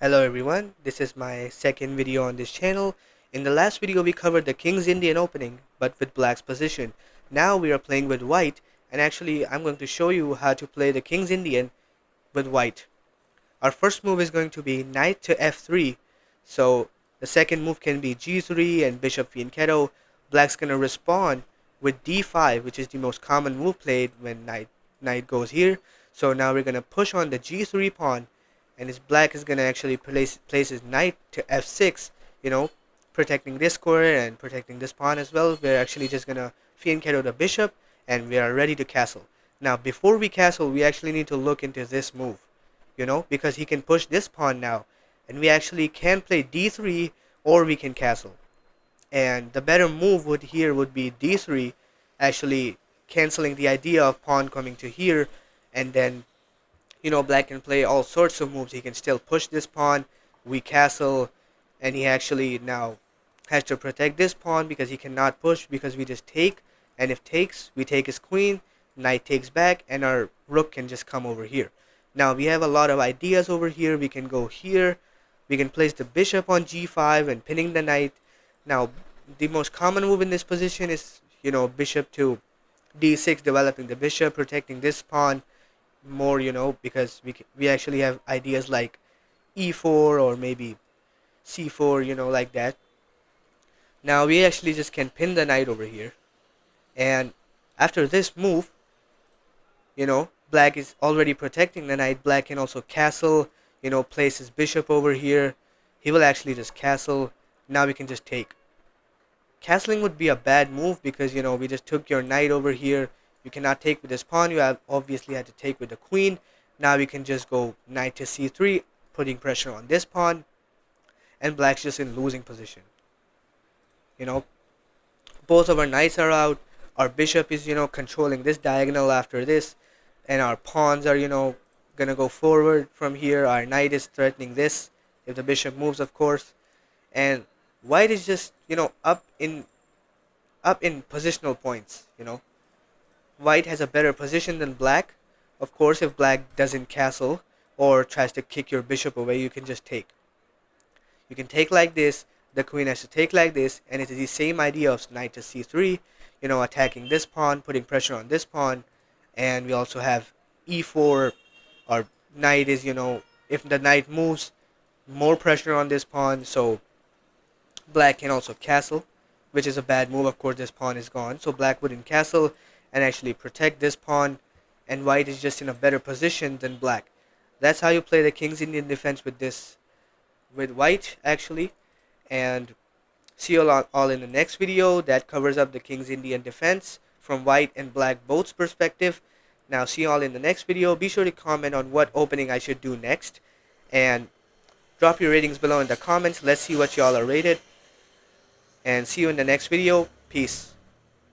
Hello everyone, this is my second video on this channel. In the last video we covered the King's Indian opening, but with black's position. Now we are playing with white, and actually I'm going to show you how to play the King's Indian with white. Our first move is going to be knight to f3, so the second move can be g3 and bishop fianchetto. Black's gonna respond with d5, which is the most common move played when knight goes here. So now we're gonna push on the g3 pawn, and his black is gonna actually place his knight to f6, protecting this square and protecting this pawn as well. We're actually just gonna fianchetto the bishop, and we are ready to castle. Now before we castle, we actually need to look into this move, because he can push this pawn now, and we actually can play d3 or we can castle. And the better move would be d3, actually canceling the idea of pawn coming to here, and then black can play all sorts of moves. He can still push this pawn, we castle, and he actually now has to protect this pawn because he cannot push because we just take, and if takes, we take his queen, knight takes back, and our rook can just come over here. Now we have a lot of ideas over here. We can go here, we can place the bishop on g5 and pinning the knight. Now the most common move in this position is bishop to d6, developing the bishop, protecting this pawn more, because we actually have ideas like e4 or maybe c4, like that. Now we actually just can pin the knight over here, and after this move, black is already protecting the knight. Black can also castle, place his bishop over here. He will actually just castle. Now we can just take. Castling would be a bad move because we just took your knight over here. You cannot take with this pawn. You have obviously had to take with the queen. Now we can just go knight to c3, putting pressure on this pawn, and black's just in losing position. Both of our knights are out. Our bishop is controlling this diagonal after this, and our pawns are gonna go forward from here. Our knight is threatening this if the bishop moves, of course, and white is just up in positional points. White has a better position than black. Of course, if black doesn't castle or tries to kick your bishop away, you can just take. You can take like this, the queen has to take like this, and it is the same idea of knight to c3, attacking this pawn, putting pressure on this pawn. And we also have e4. Our knight is, if the knight moves, more pressure on this pawn, so black can also castle, which is a bad move. Of course, this pawn is gone, so black wouldn't castle and actually protect this pawn, and white is just in a better position than black. That's how you play the King's Indian defense with white, actually. And see you all in the next video that covers up the King's Indian defense from white and black both's perspective. Now see you all in the next video. Be sure to comment on what opening I should do next, and drop your ratings below in the comments. Let's see what y'all are rated, and see you in the next video. Peace.